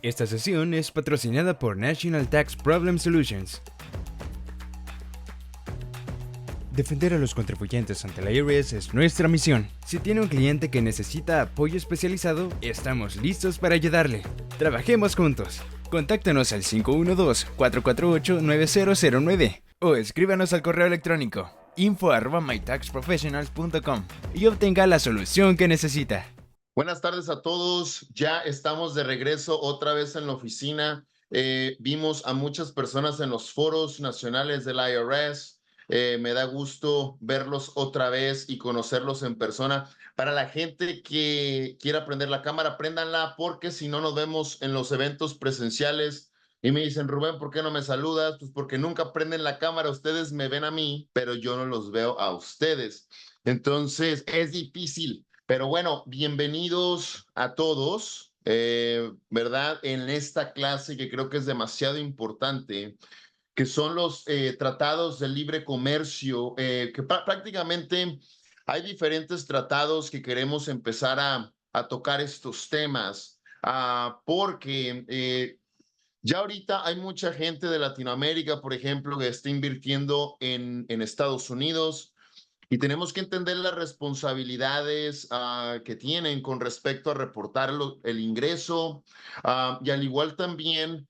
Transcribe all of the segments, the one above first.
Esta sesión es patrocinada por National Tax Problem Solutions. Defender a los contribuyentes ante la IRS es nuestra misión. Si tiene un cliente que necesita apoyo especializado, estamos listos para ayudarle. Trabajemos juntos. Contáctanos al 512-448-9009 o escríbanos al correo electrónico info@mytaxprofessionals.com y obtenga la solución que necesita. Buenas tardes a todos. Ya estamos de regreso otra vez en la oficina. Vimos a muchas personas en los foros nacionales del IRS. Me da gusto verlos otra vez y conocerlos en persona. Para la gente que quiera prender la cámara, préndanla porque si no nos vemos en los eventos presenciales y me dicen, Rubén, ¿por qué no me saludas? Pues porque nunca prenden la cámara. Ustedes me ven a mí, pero yo no los veo a ustedes. Entonces es difícil. Pero bueno, bienvenidos a todos, ¿verdad? En esta clase que creo que es demasiado importante, que son los tratados de libre comercio, que prácticamente hay diferentes tratados que queremos empezar a tocar estos temas, porque ya ahorita hay mucha gente de Latinoamérica, por ejemplo, que está invirtiendo en Estados Unidos. Y tenemos que entender las responsabilidades que tienen con respecto a reportar el ingreso y al igual también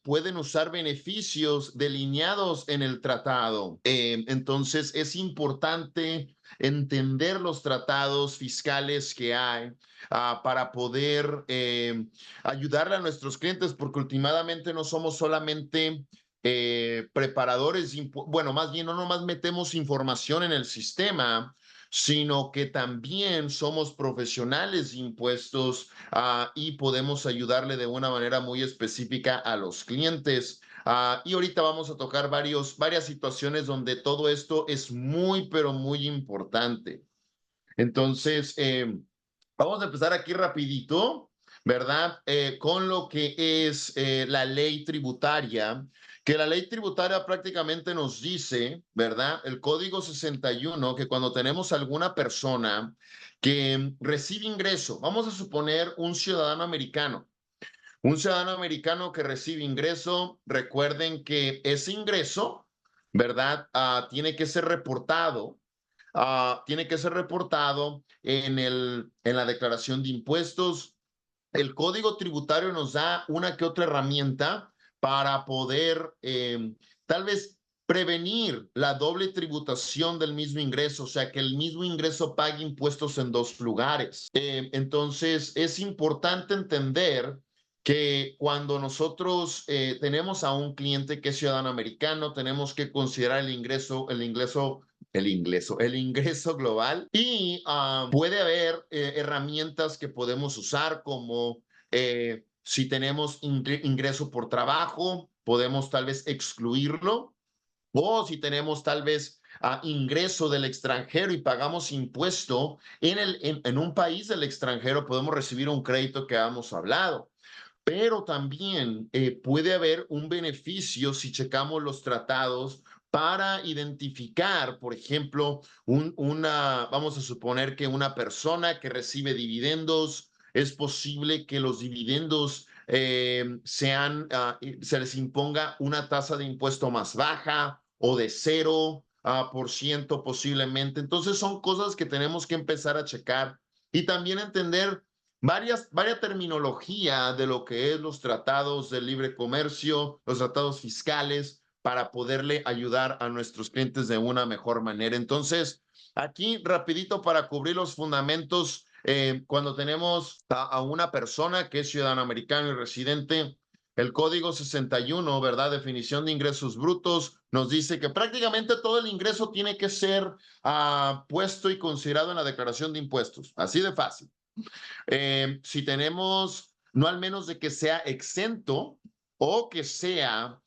pueden usar beneficios delineados en el tratado. Entonces es importante entender los tratados fiscales que hay para poder ayudarle a nuestros clientes, porque últimamente no somos solamente preparadores, bueno, más bien no nomás metemos información en el sistema, sino que también somos profesionales de impuestos y podemos ayudarle de una manera muy específica a los clientes. Y ahorita vamos a tocar varias situaciones donde todo esto es muy, pero muy importante. Entonces, vamos a empezar aquí rapidito, ¿verdad? Con lo que es la ley tributaria, que la ley tributaria prácticamente nos dice, ¿verdad? El Código 61, que cuando tenemos alguna persona que recibe ingreso, vamos a suponer un ciudadano americano que recibe ingreso, recuerden que ese ingreso, ¿verdad? Tiene que ser reportado en la declaración de impuestos. El Código Tributario nos da una que otra herramienta para poder tal vez prevenir la doble tributación del mismo ingreso, o sea, que el mismo ingreso pague impuestos en dos lugares. Entonces, es importante entender que cuando nosotros tenemos a un cliente que es ciudadano americano, tenemos que considerar el ingreso global y puede haber herramientas que podemos usar como si tenemos ingreso por trabajo, podemos tal vez excluirlo o si tenemos tal vez ingreso del extranjero y pagamos impuesto en un país del extranjero, podemos recibir un crédito que hemos hablado. Pero también puede haber un beneficio si checamos los tratados para identificar, por ejemplo, vamos a suponer que una persona que recibe dividendos, es posible que los dividendos se les imponga una tasa de impuesto más baja o de 0% posiblemente. Entonces son cosas que tenemos que empezar a checar y también entender varias terminología de lo que es los tratados de libre comercio, los tratados fiscales, para poderle ayudar a nuestros clientes de una mejor manera. Entonces, aquí rapidito para cubrir los fundamentos, cuando tenemos a una persona que es ciudadano americano y residente, el Código 61, ¿verdad? Definición de ingresos brutos, nos dice que prácticamente todo el ingreso tiene que ser puesto y considerado en la declaración de impuestos. Así de fácil. Si tenemos, no al menos de que sea exento o que sea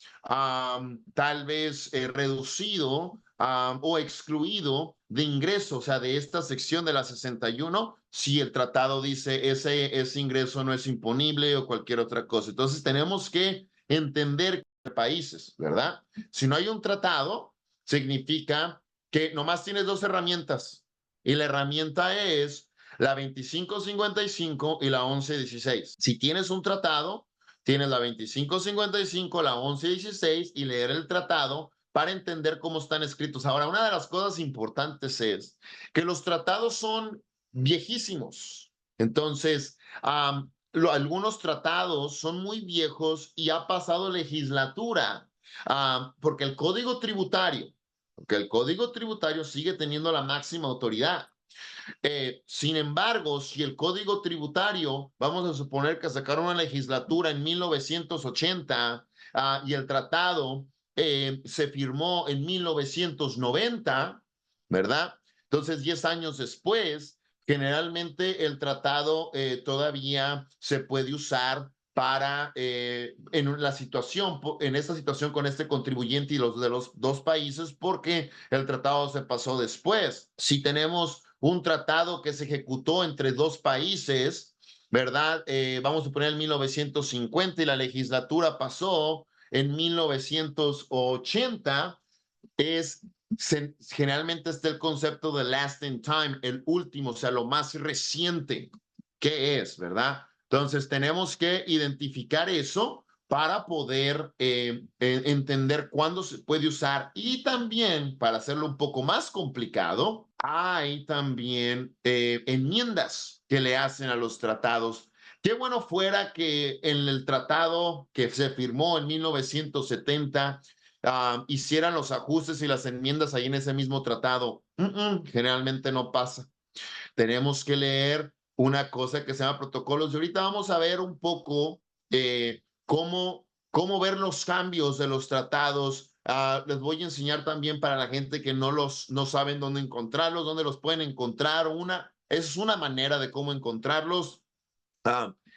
tal vez reducido o excluido de ingreso, o sea, de esta sección de la 61, si el tratado dice ese ingreso no es imponible o cualquier otra cosa. Entonces tenemos que entender países, ¿verdad? Si no hay un tratado, significa que nomás tienes dos herramientas y la herramienta es la 2555 y la 1116. Si tienes un tratado, tienes la 2555, la 1116 y leer el tratado para entender cómo están escritos. Ahora, una de las cosas importantes es que los tratados son viejísimos. Entonces, algunos tratados son muy viejos y ha pasado legislatura, porque el Código Tributario, sigue teniendo la máxima autoridad. Sin embargo, si el Código Tributario, vamos a suponer que sacaron una legislatura en 1980 y el tratado se firmó en 1990, ¿verdad? Entonces, 10 años después, generalmente el tratado todavía se puede usar para en esta situación con este contribuyente y los de los dos países, porque el tratado se pasó después. Si tenemos un tratado que se ejecutó entre dos países, ¿verdad? Vamos a poner en 1950 y la legislatura pasó en 1980, generalmente está el concepto de last in time, el último, o sea, lo más reciente. ¿Qué es, verdad? Entonces, tenemos que identificar eso para poder entender cuándo se puede usar. Y también, para hacerlo un poco más complicado, hay también enmiendas que le hacen a los tratados. Qué bueno fuera que en el tratado que se firmó en 1970 hicieran los ajustes y las enmiendas ahí en ese mismo tratado. Generalmente no pasa. Tenemos que leer una cosa que se llama protocolos y ahorita vamos a ver un poco cómo ver los cambios de los tratados. Les voy a enseñar también para la gente que no saben dónde encontrarlos, dónde los pueden encontrar. Es una manera de cómo encontrarlos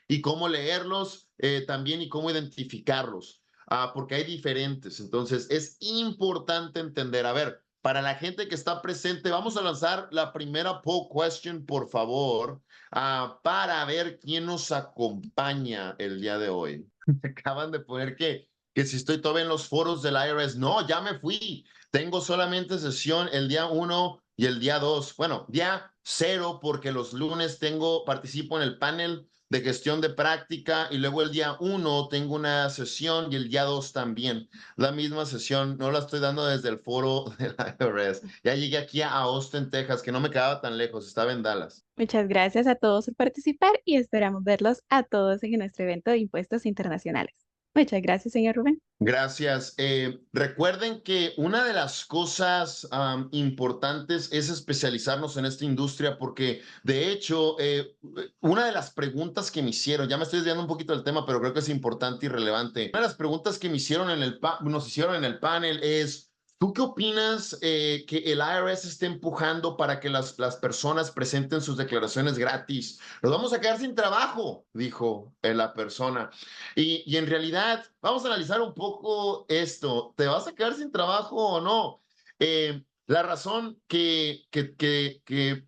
y cómo leerlos también y cómo identificarlos, porque hay diferentes. Entonces, es importante entender. A ver, para la gente que está presente, vamos a lanzar la primera poll question, por favor, para ver quién nos acompaña el día de hoy. Acaban de poner que si estoy todavía en los foros del IRS. No, ya me fui. Tengo solamente sesión el día 1 y el día 2. Bueno, día 0 porque los lunes participo en el panel de gestión de práctica y luego el día 1 tengo una sesión y el día 2 también. La misma sesión, no la estoy dando desde el foro del IRS. Ya llegué aquí a Austin, Texas, que no me quedaba tan lejos, estaba en Dallas. Muchas gracias a todos por participar y esperamos verlos a todos en nuestro evento de impuestos internacionales. Muchas gracias, señor Rubén. Gracias. Recuerden que una de las cosas importantes es especializarnos en esta industria porque, de hecho, una de las preguntas que me hicieron, ya me estoy desviando un poquito del tema, pero creo que es importante y relevante. Una de las preguntas que nos hicieron en el panel es, ¿tú qué opinas que el IRS esté empujando para que las personas presenten sus declaraciones gratis? Nos vamos a quedar sin trabajo, dijo la persona. Y en realidad, vamos a analizar un poco esto. ¿Te vas a quedar sin trabajo o no? La razón que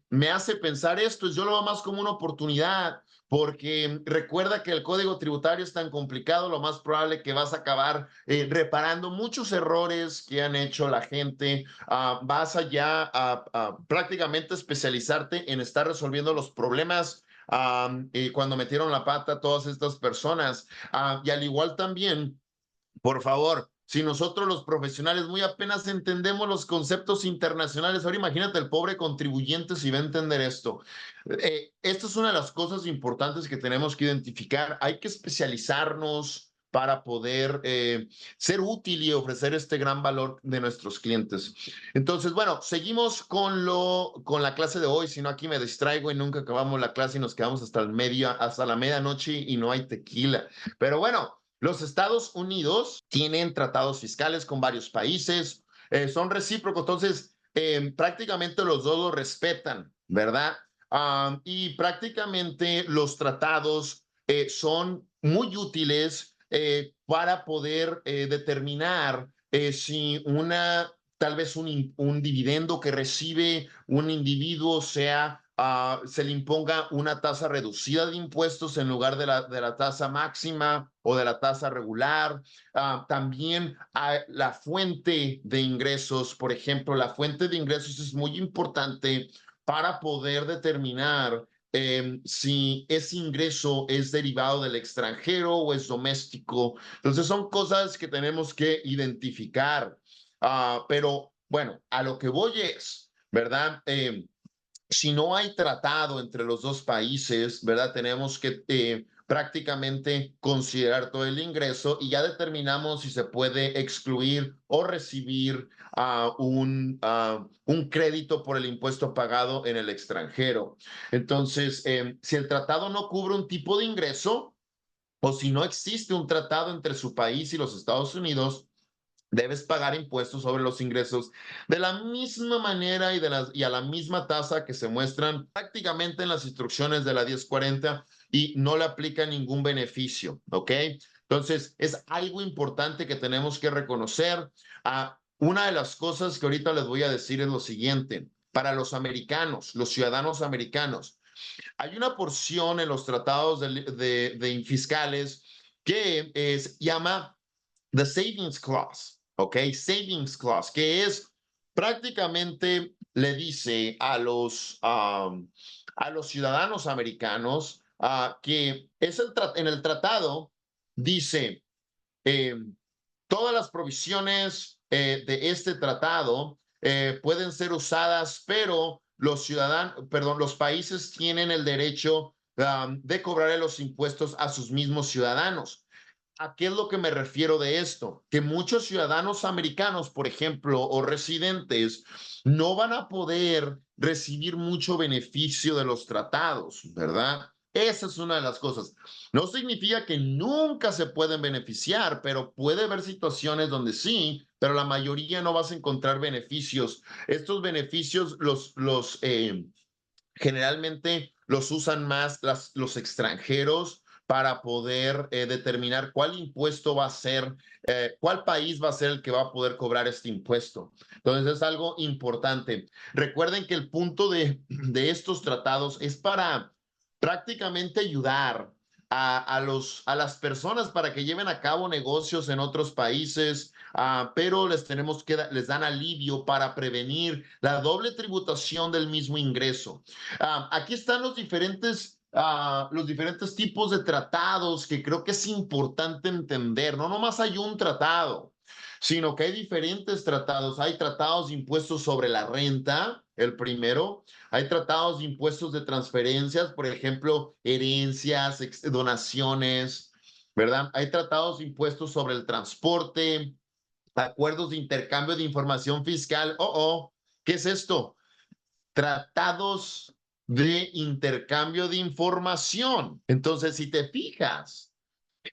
me hace pensar esto es yo lo veo más como una oportunidad, porque recuerda que el código tributario es tan complicado, lo más probable que vas a acabar reparando muchos errores que han hecho la gente. Vas allá a prácticamente especializarte en estar resolviendo los problemas cuando metieron la pata todas estas personas. Y al igual también, por favor, si nosotros los profesionales muy apenas entendemos los conceptos internacionales, ahora imagínate el pobre contribuyente si va a entender esto. Esto es una de las cosas importantes que tenemos que identificar. Hay que especializarnos para poder ser útil y ofrecer este gran valor de nuestros clientes. Entonces, bueno, seguimos con la clase de hoy, si no aquí me distraigo y nunca acabamos la clase y nos quedamos hasta la medianoche y no hay tequila. Pero bueno, los Estados Unidos tienen tratados fiscales con varios países, son recíprocos, entonces prácticamente los dos lo respetan, ¿verdad? Y prácticamente los tratados son muy útiles para poder determinar si tal vez un dividendo que recibe un individuo se le imponga una tasa reducida de impuestos en lugar de la tasa máxima o de la tasa regular. También la fuente de ingresos, por ejemplo, la fuente de ingresos es muy importante para poder determinar si ese ingreso es derivado del extranjero o es doméstico. Entonces son cosas que tenemos que identificar. Pero bueno, a lo que voy es, ¿verdad? Si no hay tratado entre los dos países, ¿verdad? Tenemos que prácticamente considerar todo el ingreso y ya determinamos si se puede excluir o recibir un crédito por el impuesto pagado en el extranjero. Entonces, si el tratado no cubre un tipo de ingreso o si no existe un tratado entre su país y los Estados Unidos, debes pagar impuestos sobre los ingresos de la misma manera y a la misma tasa que se muestran prácticamente en las instrucciones de la 1040 y no le aplica ningún beneficio, ¿ok? Entonces, es algo importante que tenemos que reconocer. Una de las cosas que ahorita les voy a decir es lo siguiente. Para los americanos, los ciudadanos americanos, hay una porción en los tratados de fiscales que llama the savings clause, ¿ok? Savings clause, que es prácticamente le dice a los ciudadanos americanos que es en el tratado dice eh, todas las provisiones de este tratado pueden ser usadas, pero los ciudadanos, perdón, los países tienen el derecho de cobrarle los impuestos a sus mismos ciudadanos. ¿A qué es lo que me refiero de esto? Que muchos ciudadanos americanos, por ejemplo, o residentes, no van a poder recibir mucho beneficio de los tratados, ¿verdad? Esa es una de las cosas. No significa que nunca se pueden beneficiar, pero puede haber situaciones donde sí, pero la mayoría no vas a encontrar beneficios. Estos beneficios generalmente los usan más los extranjeros para poder determinar cuál impuesto va a ser, cuál país va a ser el que va a poder cobrar este impuesto. Entonces es algo importante. Recuerden que el punto de estos tratados es para prácticamente ayudar a las personas para que lleven a cabo negocios en otros países, pero les dan alivio para prevenir la doble tributación del mismo ingreso. Aquí están los diferentes tipos de tratados que creo que es importante entender. No nomás hay un tratado, sino que hay diferentes tratados. Hay tratados de impuestos sobre la renta, el primero. Hay tratados de impuestos de transferencias, por ejemplo, herencias, donaciones, ¿verdad? Hay tratados de impuestos sobre el transporte, acuerdos de intercambio de información fiscal. ¿Qué es esto? Tratados de intercambio de información. Entonces, si te fijas,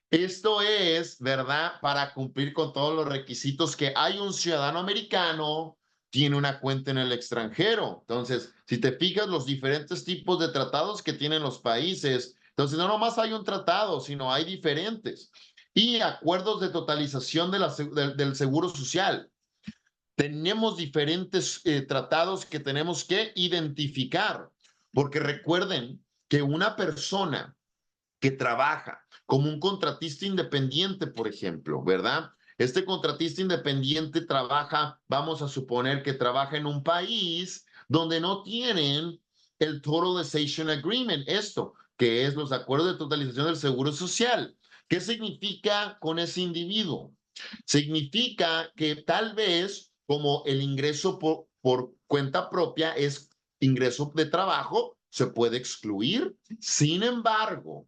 esto es, ¿verdad? Para cumplir con todos los requisitos que hay un ciudadano americano, tiene una cuenta en el extranjero. Entonces, si te fijas los diferentes tipos de tratados que tienen los países, entonces no nomás hay un tratado, sino hay diferentes. Y acuerdos de totalización del seguro social. Tenemos diferentes tratados que tenemos que identificar, porque recuerden que una persona que trabaja como un contratista independiente, por ejemplo, ¿verdad? Este contratista independiente trabaja, vamos a suponer que trabaja en un país donde no tienen el Totalization Agreement, esto, que es los acuerdos de totalización del seguro social. ¿Qué significa con ese individuo? Significa que tal vez como el ingreso por cuenta propia es ingreso de trabajo, se puede excluir. Sin embargo,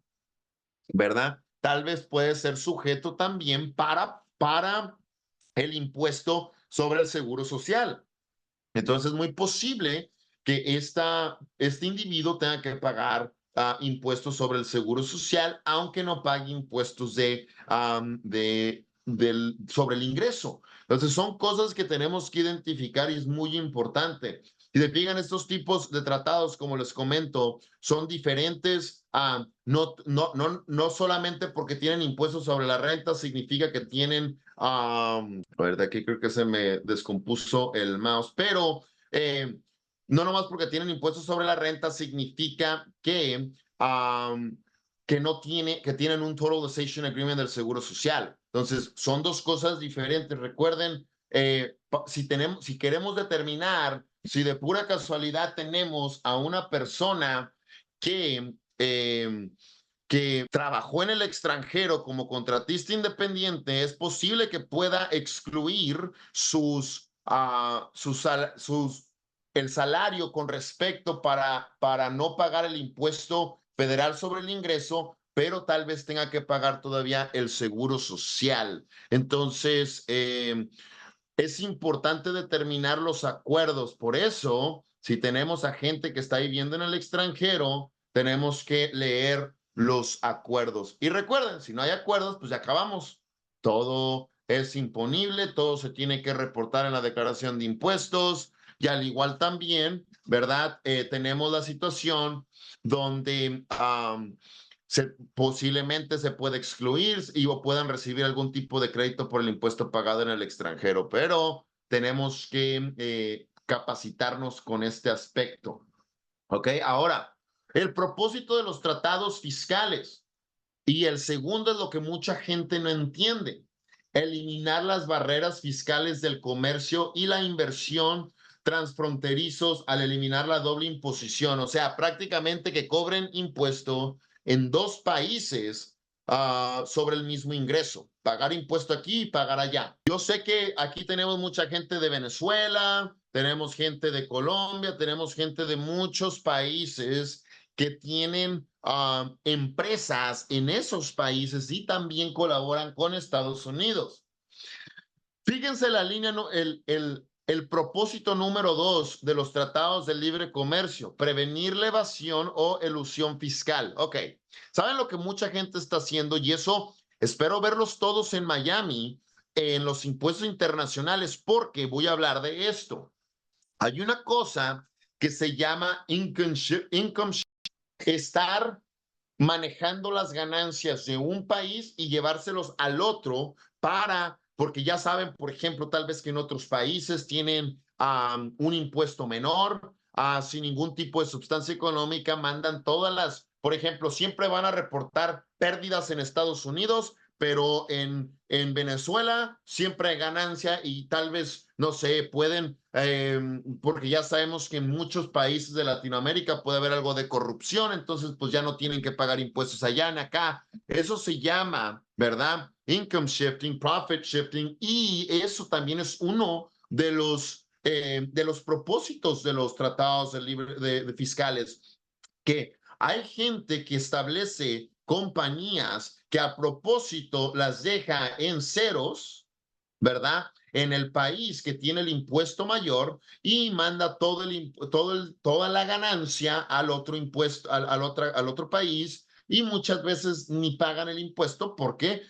¿verdad? Tal vez puede ser sujeto también para el impuesto sobre el seguro social. Entonces es muy posible que este individuo tenga que pagar impuestos sobre el seguro social, aunque no pague impuestos sobre el ingreso. Entonces son cosas que tenemos que identificar y es muy importante. Si se fijan, estos tipos de tratados, como les comento, son diferentes. No solamente porque tienen impuestos sobre la renta, significa que tienen, a ver, de aquí creo que se me descompuso el mouse, pero no nomás porque tienen impuestos sobre la renta, significa que tienen un Totalization Agreement del Seguro Social. Entonces, son dos cosas diferentes. Recuerden, si queremos determinar si de pura casualidad tenemos a una persona que trabajó en el extranjero como contratista independiente, es posible que pueda excluir el salario con respecto para no pagar el impuesto federal sobre el ingreso, pero tal vez tenga que pagar todavía el seguro social. Entonces, es importante determinar los acuerdos. Por eso, si tenemos a gente que está viviendo en el extranjero, tenemos que leer los acuerdos. Y recuerden, si no hay acuerdos, pues ya acabamos. Todo es imponible, todo se tiene que reportar en la declaración de impuestos y al igual también, ¿verdad? Tenemos la situación donde posiblemente se puede excluir y o puedan recibir algún tipo de crédito por el impuesto pagado en el extranjero, pero tenemos que capacitarnos con este aspecto. ¿Ok? Ahora, el propósito de los tratados fiscales, y el segundo es lo que mucha gente no entiende: eliminar las barreras fiscales del comercio y la inversión transfronterizos al eliminar la doble imposición. O sea, prácticamente que cobren impuesto en dos países sobre el mismo ingreso. Pagar impuesto aquí y pagar allá. Yo sé que aquí tenemos mucha gente de Venezuela, tenemos gente de Colombia, tenemos gente de muchos países que tienen empresas en esos países y también colaboran con Estados Unidos. Fíjense la línea, el propósito número 2 de los tratados de libre comercio: prevenir la evasión o elusión fiscal. Ok, ¿saben lo que mucha gente está haciendo? Y eso espero verlos todos en Miami, en los impuestos internacionales, porque voy a hablar de esto. Hay una cosa que se llama income estar manejando las ganancias de un país y llevárselos al otro porque ya saben, por ejemplo, tal vez que en otros países tienen un impuesto menor, sin ningún tipo de sustancia económica, mandan por ejemplo, siempre van a reportar pérdidas en Estados Unidos, pero en Venezuela siempre hay ganancia y tal vez, no sé, pueden, porque ya sabemos que en muchos países de Latinoamérica puede haber algo de corrupción, entonces pues ya no tienen que pagar impuestos allá en acá. Eso se llama, ¿verdad? Income shifting, profit shifting, y eso también es uno de los propósitos de los tratados de fiscales, que hay gente que establece compañías que a propósito las deja en ceros, ¿verdad? En el país que tiene el impuesto mayor y manda toda la ganancia al otro impuesto, al otro país, y muchas veces ni pagan el impuesto porque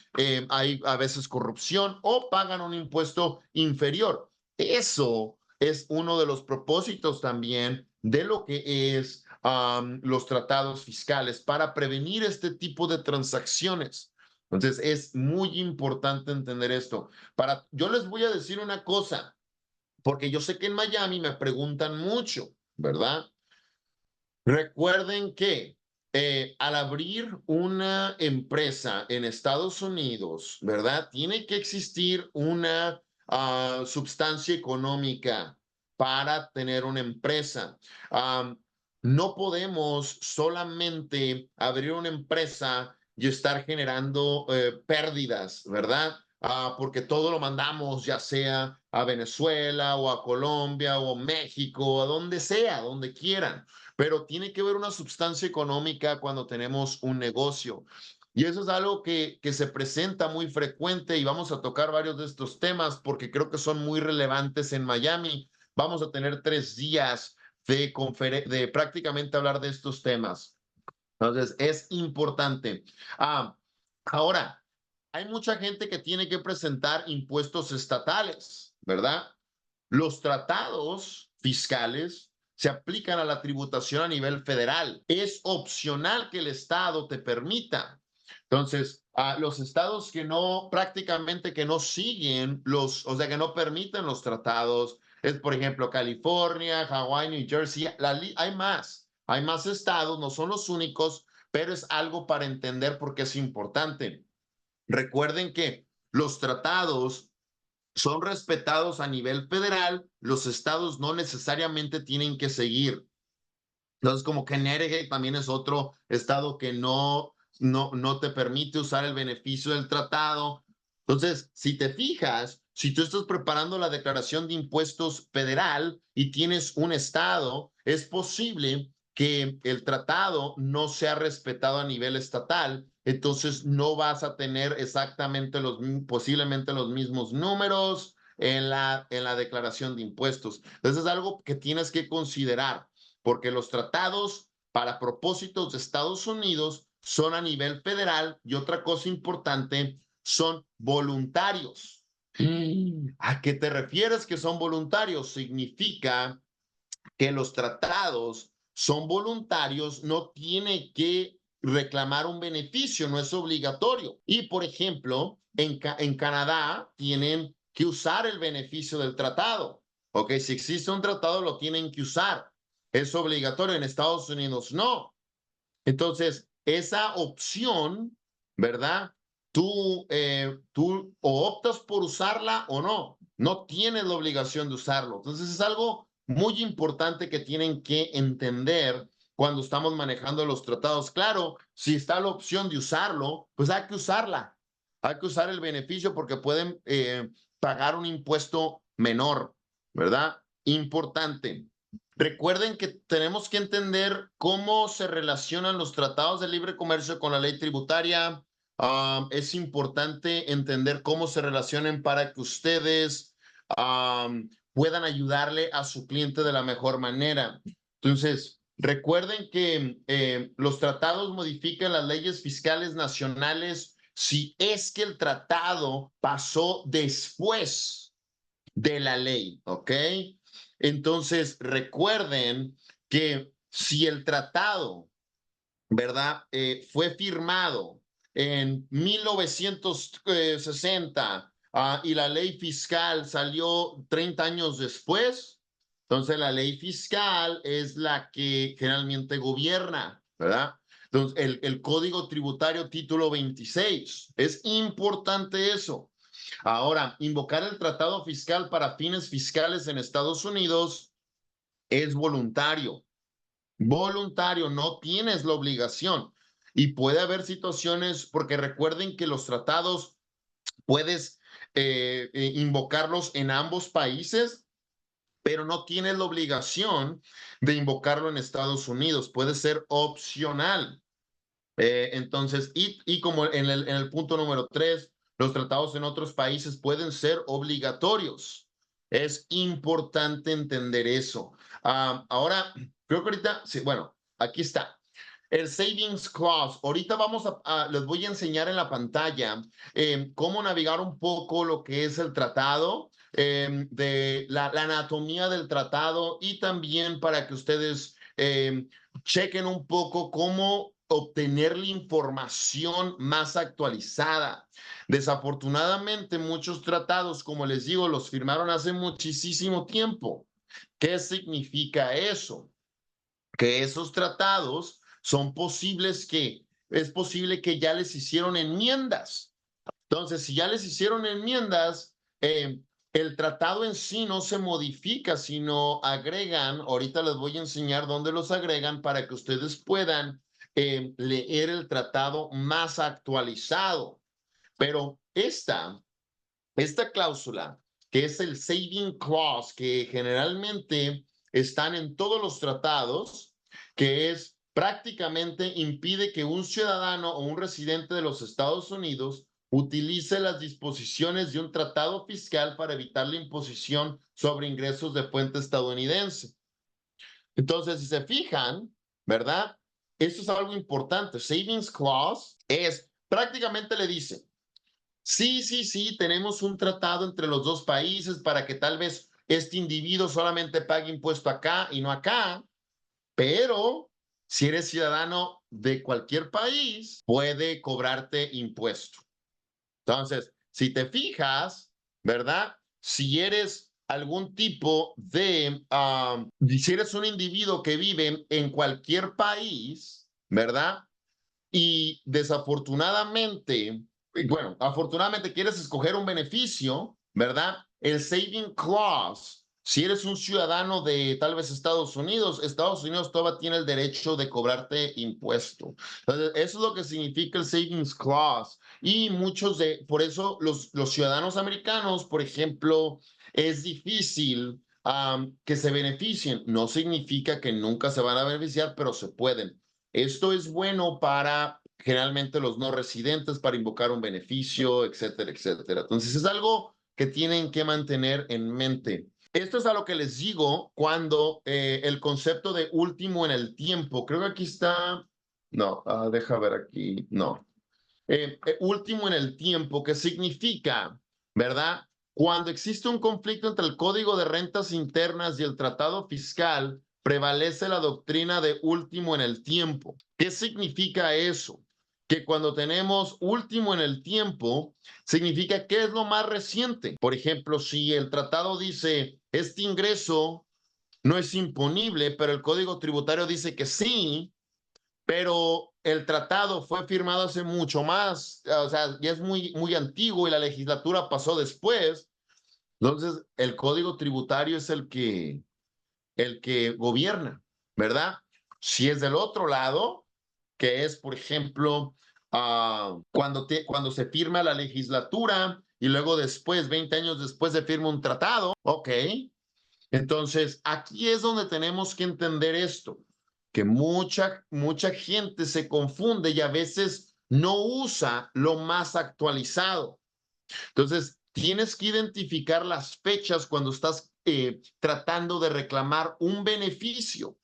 hay a veces corrupción o pagan un impuesto inferior. Eso es uno de los propósitos también de lo que es los tratados fiscales, para prevenir este tipo de transacciones. Entonces, es muy importante entender esto. Yo les voy a decir una cosa, porque yo sé que en Miami me preguntan mucho, ¿verdad? Recuerden que al abrir una empresa en Estados Unidos, ¿verdad? Tiene que existir una sustancia económica para tener una empresa. No podemos solamente abrir una empresa y estar generando pérdidas, ¿verdad? Porque todo lo mandamos, ya sea a Venezuela o a Colombia o a México, o a donde sea, donde quieran. Pero tiene que haber una sustancia económica cuando tenemos un negocio. Y eso es algo que se presenta muy frecuente, y vamos a tocar varios de estos temas porque creo que son muy relevantes en Miami. Vamos a tener 3 días de prácticamente hablar de estos temas. Entonces, es importante. Ahora, hay mucha gente que tiene que presentar impuestos estatales, ¿verdad? Los tratados fiscales se aplican a la tributación a nivel federal. Es opcional que el estado te permita. Entonces, los estados que prácticamente que no siguen o sea, que no permiten los tratados, es por ejemplo California, Hawái, New Jersey. Hay más estados, no son los únicos, pero es algo para entender porque es importante. Recuerden que los tratados son respetados a nivel federal, los estados no necesariamente tienen que seguir. Entonces, como Connecticut también es otro estado que no te permite usar el beneficio del tratado. Entonces, si te fijas, si tú estás preparando la declaración de impuestos federal y tienes un estado, es posible que el tratado no sea respetado a nivel estatal, entonces no vas a tener exactamente posiblemente los mismos números en la declaración de impuestos. Entonces, es algo que tienes que considerar porque los tratados para propósitos de Estados Unidos son a nivel federal y otra cosa importante, son voluntarios. ¿A qué te refieres que son voluntarios? Significa que los tratados son voluntarios, no tiene que reclamar un beneficio, no es obligatorio. Y, por ejemplo, en Canadá tienen que usar el beneficio del tratado. Ok, si existe un tratado, lo tienen que usar. Es obligatorio. En Estados Unidos no. Entonces, esa opción, ¿verdad? Tú o optas por usarla o no. No tienes la obligación de usarlo. Entonces, es algo muy importante que tienen que entender cuando estamos manejando los tratados. Claro, si está la opción de usarlo, pues hay que usarla. Hay que usar el beneficio porque pueden pagar un impuesto menor, ¿verdad? Importante. Recuerden que tenemos que entender cómo se relacionan los tratados de libre comercio con la ley tributaria. Es importante entender cómo se relacionan para que ustedes puedan ayudarle a su cliente de la mejor manera. Entonces, recuerden que los tratados modifican las leyes fiscales nacionales si es que el tratado pasó después de la ley, ¿ok? Entonces, recuerden que si el tratado, ¿verdad? Fue firmado en 1960 y la ley fiscal salió 30 años después, entonces la ley fiscal es la que generalmente gobierna, ¿verdad? Entonces, el Código Tributario Título 26, es importante eso. Ahora, invocar el tratado fiscal para fines fiscales en Estados Unidos es voluntario. Voluntario, no tienes la obligación. Y puede haber situaciones, porque recuerden que los tratados puedes invocarlos en ambos países, pero no tienes la obligación de invocarlo en Estados Unidos. Puede ser opcional. Entonces, y como en el punto número 3, los tratados en otros países pueden ser obligatorios. Es importante entender eso. Ahora, creo que ahorita, sí, bueno, aquí está. El Savings Clause. Ahorita les voy a enseñar en la pantalla cómo navegar un poco lo que es el tratado, de la anatomía del tratado y también para que ustedes chequen un poco cómo obtener la información más actualizada. Desafortunadamente, muchos tratados, como les digo, los firmaron hace muchísimo tiempo. ¿Qué significa eso? Que esos tratados es posible que ya les hicieron enmiendas. Entonces, si ya les hicieron enmiendas, el tratado en sí no se modifica, sino agregan, ahorita les voy a enseñar dónde los agregan para que ustedes puedan leer el tratado más actualizado. Pero esta cláusula, que es el saving clause, que generalmente están en todos los tratados, que es prácticamente impide que un ciudadano o un residente de los Estados Unidos utilice las disposiciones de un tratado fiscal para evitar la imposición sobre ingresos de fuente estadounidense. Entonces, si se fijan, ¿verdad? Esto es algo importante. Savings clause es prácticamente le dice, sí, tenemos un tratado entre los dos países para que tal vez este individuo solamente pague impuesto acá y no acá, pero si eres ciudadano de cualquier país, puede cobrarte impuesto. Entonces, si te fijas, ¿verdad? Si eres algún tipo si eres un individuo que vive en cualquier país, ¿verdad? Y desafortunadamente, afortunadamente quieres escoger un beneficio, ¿verdad? El saving clause Si eres un ciudadano de tal vez Estados Unidos todavía tiene el derecho de cobrarte impuesto. Entonces, eso es lo que significa el Savings Clause. Y por eso los ciudadanos americanos, por ejemplo, es difícil que se beneficien. No significa que nunca se van a beneficiar, pero se pueden. Esto es bueno para generalmente los no residentes, para invocar un beneficio, etcétera, etcétera. Entonces, es algo que tienen que mantener en mente. Esto es a lo que les digo cuando el concepto de último en el tiempo, creo que aquí está, no, deja ver aquí, no. Último en el tiempo, que significa, ¿verdad? Cuando existe un conflicto entre el Código de Rentas Internas y el Tratado Fiscal, prevalece la doctrina de último en el tiempo. ¿Qué significa eso? Que cuando tenemos último en el tiempo, significa que es lo más reciente. Por ejemplo, si el tratado dice, este ingreso no es imponible, pero el Código Tributario dice que sí, pero el tratado fue firmado hace mucho más, o sea, ya es muy antiguo y la legislatura pasó después. Entonces, el Código Tributario es el que gobierna, ¿verdad? Si es del otro lado, que es, por ejemplo, cuando se firma la legislatura y luego después, 20 años después, se firma un tratado, ok. Entonces, aquí es donde tenemos que entender esto, que mucha gente se confunde y a veces no usa lo más actualizado. Entonces, tienes que identificar las fechas cuando estás tratando de reclamar un beneficio,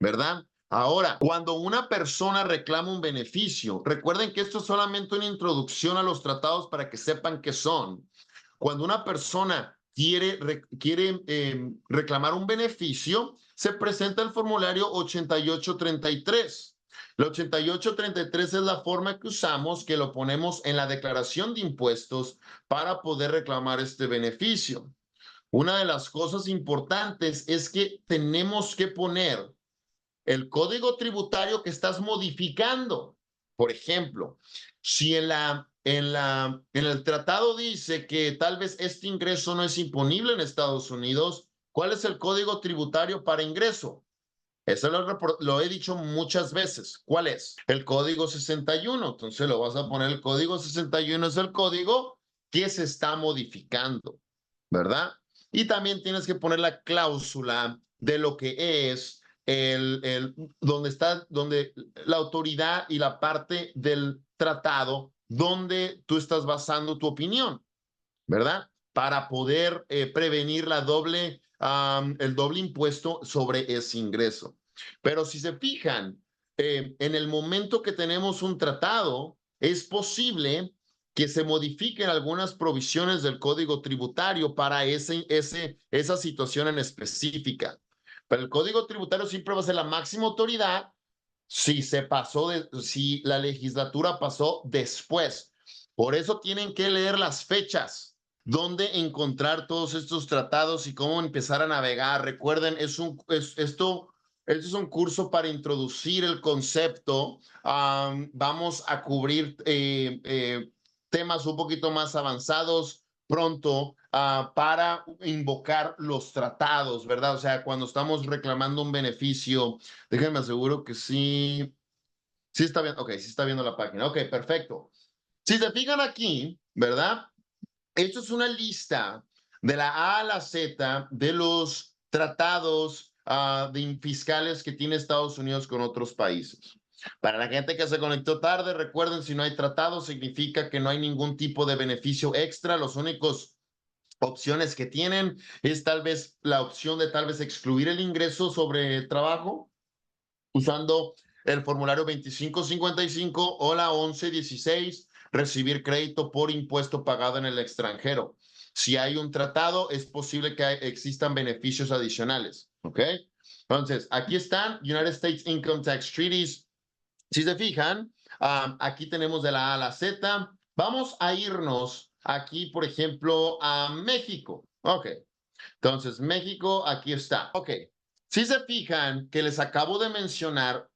¿verdad? Ahora, cuando una persona reclama un beneficio, recuerden que esto es solamente una introducción a los tratados para que sepan qué son. Cuando una persona quiere reclamar un beneficio, se presenta el formulario 8833. El 8833 es la forma que usamos, que lo ponemos en la declaración de impuestos para poder reclamar este beneficio. Una de las cosas importantes es que tenemos que poner el código tributario que estás modificando. Por ejemplo, si en el tratado dice que tal vez este ingreso no es imponible en Estados Unidos, ¿cuál es el código tributario para ingreso? Eso lo he dicho muchas veces. ¿Cuál es? El código 61. Entonces lo vas a poner, el código 61 es el código que se está modificando, ¿verdad? Y también tienes que poner la cláusula de lo que es donde la autoridad y la parte del tratado donde tú estás basando tu opinión, ¿verdad? Para poder prevenir el doble impuesto sobre ese ingreso. Pero si se fijan, en el momento que tenemos un tratado, es posible que se modifiquen algunas provisiones del Código Tributario para esa situación en específica. Pero el Código Tributario siempre va a ser la máxima autoridad si la legislatura pasó después. Por eso tienen que leer las fechas, dónde encontrar todos estos tratados y cómo empezar a navegar. Recuerden, esto es un curso para introducir el concepto. Vamos a cubrir temas un poquito más avanzados pronto para invocar los tratados, ¿verdad? O sea, cuando estamos reclamando un beneficio, déjenme aseguro que sí. Sí está bien, ok, sí está viendo la página. Ok, perfecto. Si se fijan aquí, ¿verdad? Esto es una lista de la A a la Z de los tratados fiscales que tiene Estados Unidos con otros países. Para la gente que se conectó tarde, recuerden, si no hay tratado, significa que no hay ningún tipo de beneficio extra. Los únicos opciones que tienen es tal vez la opción de tal vez excluir el ingreso sobre el trabajo usando el formulario 2555 o la 1116, recibir crédito por impuesto pagado en el extranjero. Si hay un tratado, es posible que existan beneficios adicionales, ¿ok? Entonces, aquí están United States Income Tax Treaties. Si se fijan, aquí tenemos de la A a la Z. Vamos a irnos aquí, por ejemplo, a México. Ok. Entonces, México, aquí está. Ok. Si se fijan que les acabo de mencionar,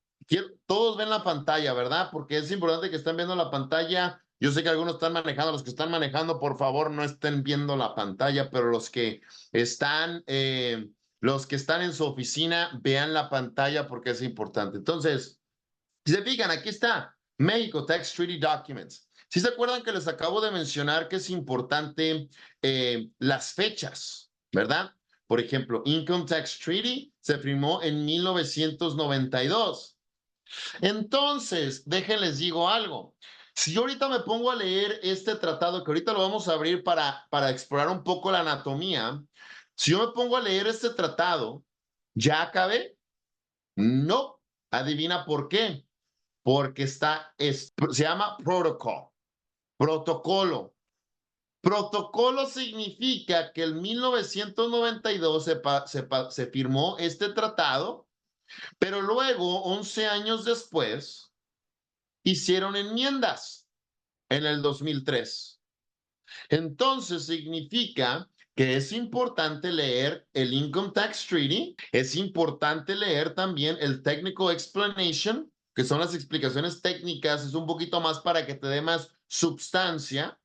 todos ven la pantalla, ¿verdad? Porque es importante que estén viendo la pantalla Yo sé que algunos están manejando, los que están manejando, por favor, no estén viendo la pantalla, pero los que están en su oficina, vean la pantalla porque es importante. Entonces, si se fijan, aquí está México Tax Treaty Documents. Si se acuerdan que les acabo de mencionar que es importante las fechas, ¿verdad? Por ejemplo, Income Tax Treaty se firmó en 1992. Entonces, déjenles digo algo. Si yo ahorita me pongo a leer este tratado, que ahorita lo vamos a abrir para explorar un poco la anatomía, si yo me pongo a leer este tratado, ¿ya acabé? No. Adivina por qué. Porque se llama protocol, protocolo. Protocolo significa que en 1992 se firmó este tratado, pero luego, 11 años después, hicieron enmiendas en el 2003. Entonces significa que es importante leer el Income Tax Treaty, es importante leer también el Technical Explanation, que son las explicaciones técnicas, es un poquito más para que te dé más substancia,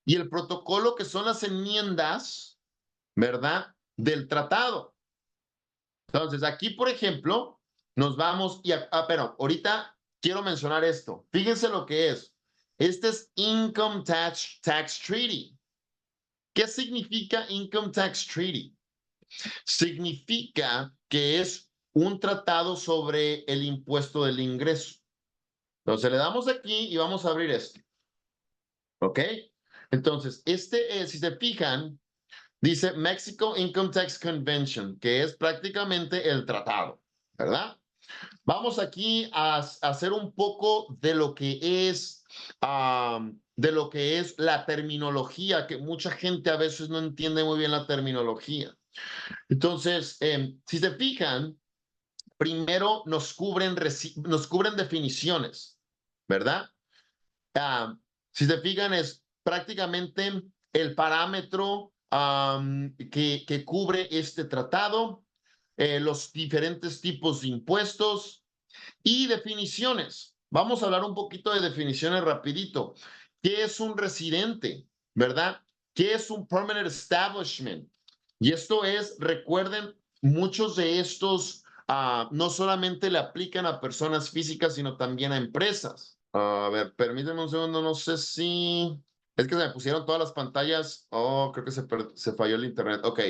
y el protocolo, que son las enmiendas, ¿verdad? Del tratado. Entonces, aquí, por ejemplo, nos vamos pero ahorita quiero mencionar esto. Fíjense lo que es. Este es Income Tax Treaty. ¿Qué significa Income Tax Treaty? Significa que es un tratado sobre el impuesto del ingreso. Entonces, le damos aquí y vamos a abrir esto. ¿Ok? Entonces, si se fijan, dice Mexico Income Tax Convention, que es prácticamente el tratado, ¿verdad? Vamos aquí a hacer un poco de lo que es la terminología, que mucha gente a veces no entiende muy bien la terminología. Entonces, si se fijan, primero nos cubren definiciones, ¿verdad? Si se fijan, es prácticamente el parámetro que cubre este tratado, los diferentes tipos de impuestos y definiciones. Vamos a hablar un poquito de definiciones rapidito. ¿Qué es un residente? ¿Verdad? ¿Qué es un permanent establishment? Y esto es, recuerden, muchos de estos no solamente le aplican a personas físicas, sino también a empresas. A ver, permítanme un segundo, no sé si... Es que se me pusieron todas las pantallas. Oh, creo que se falló el internet. Ok.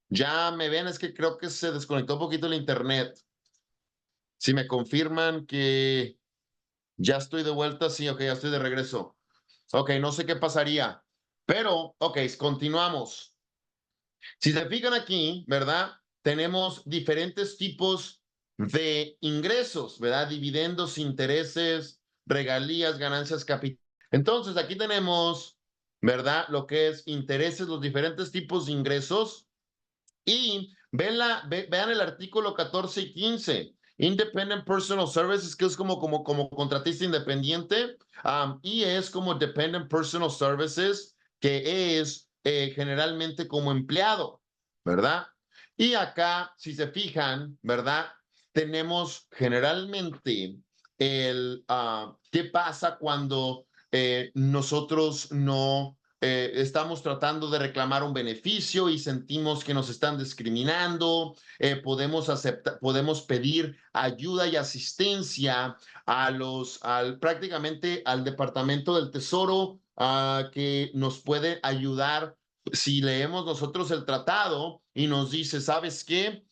Ya me ven, es que creo que se desconectó un poquito el internet. Si me confirman que ya estoy de vuelta, sí, ok, ya estoy de regreso. Ok, no sé qué pasaría, pero, ok, continuamos. Si se fijan aquí, ¿verdad? Tenemos diferentes tipos de ingresos, ¿verdad? Dividendos, intereses, regalías, ganancias capital. Entonces, aquí tenemos, ¿verdad? Lo que es intereses, los diferentes tipos de ingresos. Y vean el artículo 14 y 15. Independent Personal Services, que es como contratista independiente, y es como Dependent Personal Services, que es generalmente como empleado, ¿verdad? Y acá, si se fijan, ¿verdad? Tenemos generalmente qué pasa cuando nosotros no estamos tratando de reclamar un beneficio y sentimos que nos están discriminando, podemos pedir ayuda y asistencia prácticamente al Departamento del Tesoro, que nos puede ayudar si leemos nosotros el tratado y nos dice, ¿sabes qué?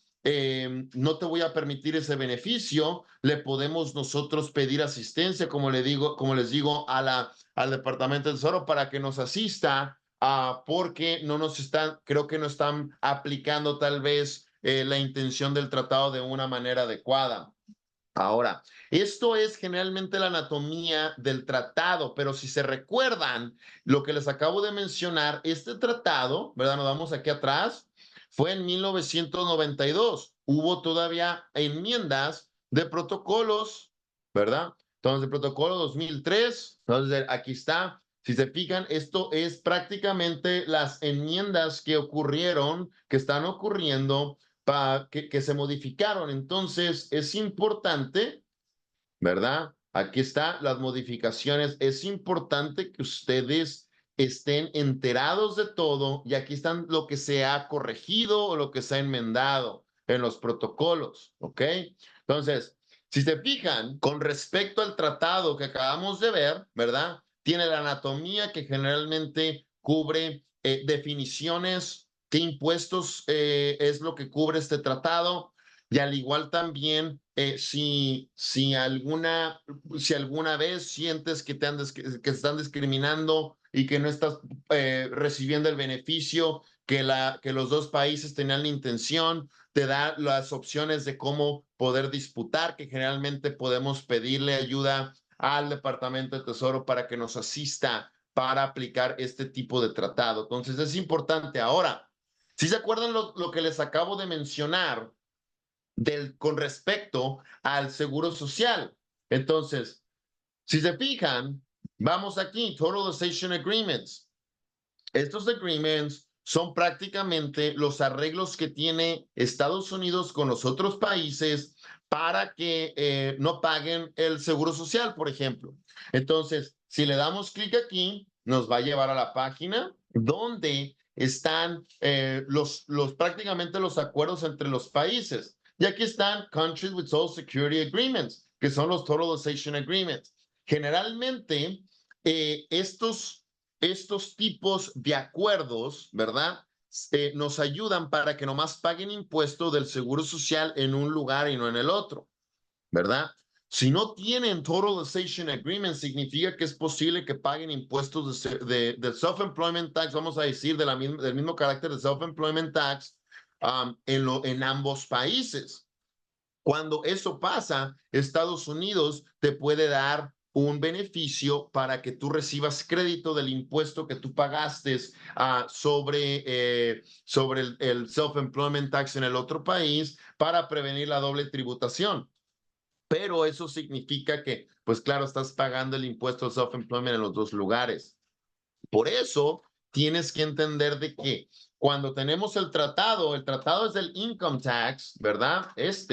No te voy a permitir ese beneficio, le podemos nosotros pedir asistencia, como les digo, al Departamento del Tesoro para que nos asista, porque creo que no están aplicando tal vez la intención del tratado de una manera adecuada. Ahora, esto es generalmente la anatomía del tratado, pero si se recuerdan lo que les acabo de mencionar, este tratado, ¿verdad? Nos vamos aquí atrás, fue en 1992. Hubo todavía enmiendas de protocolos, ¿verdad? Entonces, el protocolo 2003, entonces aquí está. Si se fijan, esto es prácticamente las enmiendas que están ocurriendo que se modificaron. Entonces, es importante, ¿verdad? aquí está las modificaciones. Es importante que ustedes estén enterados de todo y aquí están lo que se ha corregido o lo que se ha enmendado en los protocolos, ¿ok? Entonces, si se fijan, con respecto al tratado que acabamos de ver, ¿verdad? Tiene la anatomía que generalmente cubre definiciones, qué impuestos es lo que cubre este tratado, y al igual también si alguna vez sientes que que están discriminando y que no estás recibiendo el beneficio que los dos países tenían la intención, te da las opciones de cómo poder disputar, que generalmente podemos pedirle ayuda al Departamento de Tesoro para que nos asista para aplicar este tipo de tratado. Entonces es importante. Ahora, si se acuerdan lo que les acabo de mencionar con respecto al seguro social. Entonces, si se fijan, vamos aquí, Totalization Agreements. Estos agreements son prácticamente los arreglos que tiene Estados Unidos con los otros países para que no paguen el seguro social, por ejemplo. Entonces, si le damos clic aquí, nos va a llevar a la página donde están prácticamente los acuerdos entre los países. Y aquí están Countries with Social Security Agreements, que son los Totalization Agreements. Generalmente, estos tipos de acuerdos, ¿verdad? Nos ayudan para que nomás paguen impuesto del seguro social en un lugar y no en el otro, ¿verdad? Si no tienen Totalization Agreement, significa que es posible que paguen impuestos del Self-Employment Tax, vamos a decir, del mismo carácter de Self-Employment Tax en ambos países. Cuando eso pasa, Estados Unidos te puede dar un beneficio para que tú recibas crédito del impuesto que tú pagaste sobre el self-employment tax en el otro país para prevenir la doble tributación. Pero eso significa que, pues claro, estás pagando el impuesto al self-employment en los dos lugares. Por eso tienes que entender de que cuando tenemos el tratado es del income tax, ¿verdad? Que es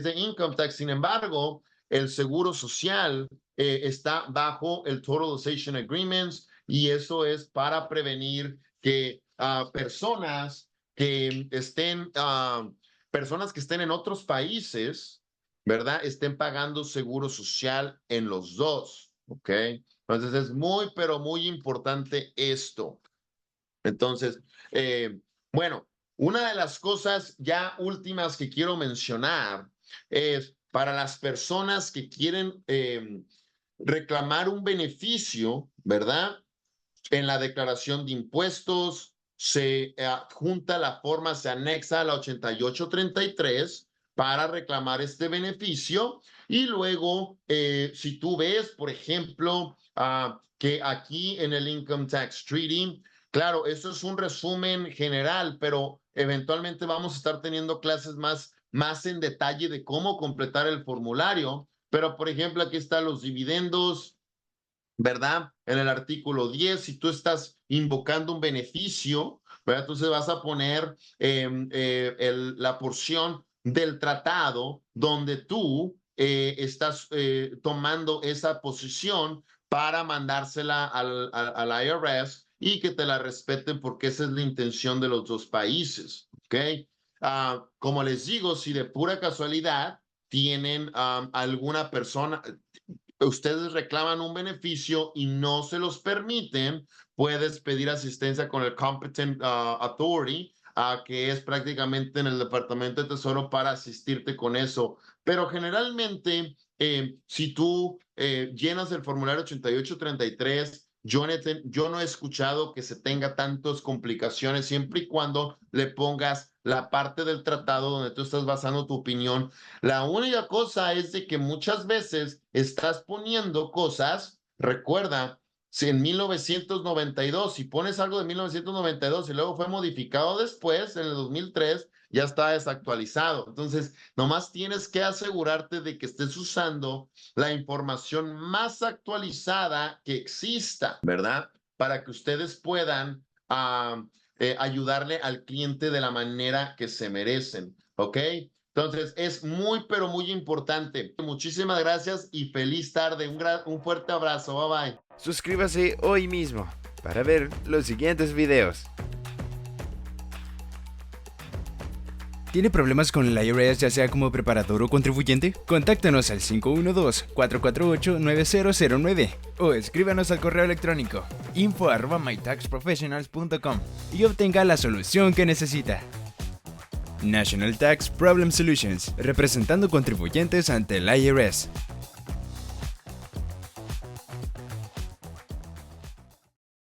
de income tax. Sin embargo, el seguro social está bajo el Totalization Agreements y eso es para prevenir que personas que estén en otros países, ¿verdad? Estén pagando seguro social en los dos, ¿ok? Entonces es muy, pero muy importante esto. Entonces, bueno, una de las cosas ya últimas que quiero mencionar es para las personas que quieren reclamar un beneficio, ¿verdad? En la declaración de impuestos se adjunta la forma, se anexa a la 8833 para reclamar este beneficio. Y luego, si tú ves, por ejemplo, que aquí en el Income Tax Treaty, claro, eso es un resumen general, pero eventualmente vamos a estar teniendo clases más en detalle de cómo completar el formulario. Pero, por ejemplo, aquí están los dividendos, ¿verdad? En el artículo 10, si tú estás invocando un beneficio, ¿verdad? Entonces vas a poner la porción del tratado donde tú estás tomando esa posición para mandársela al IRS y que te la respeten porque esa es la intención de los dos países, ¿ok? Como les digo, si de pura casualidad tienen alguna persona, ustedes reclaman un beneficio y no se los permiten, puedes pedir asistencia con el Competent Authority, que es prácticamente en el Departamento de Tesoro para asistirte con eso. Pero generalmente, si tú llenas el formulario 8833, Jonathan, yo no he escuchado que se tenga tantas complicaciones siempre y cuando le pongas la parte del tratado donde tú estás basando tu opinión. La única cosa es de que muchas veces estás poniendo cosas, recuerda, si en 1992, si pones algo de 1992 y luego fue modificado después, en el 2003, ya está desactualizado. Entonces, nomás tienes que asegurarte de que estés usando la información más actualizada que exista, ¿verdad? Para que ustedes puedan ayudarle al cliente de la manera que se merecen, ¿ok? Entonces, es muy, pero muy importante. Muchísimas gracias y feliz tarde. Un fuerte abrazo. Bye bye. Suscríbase hoy mismo para ver los siguientes videos. ¿Tiene problemas con el IRS, ya sea como preparador o contribuyente? Contáctanos al 512-448-9009 o escríbanos al correo electrónico info@mytaxprofessionals.com y obtenga la solución que necesita. National Tax Problem Solutions, representando contribuyentes ante el IRS.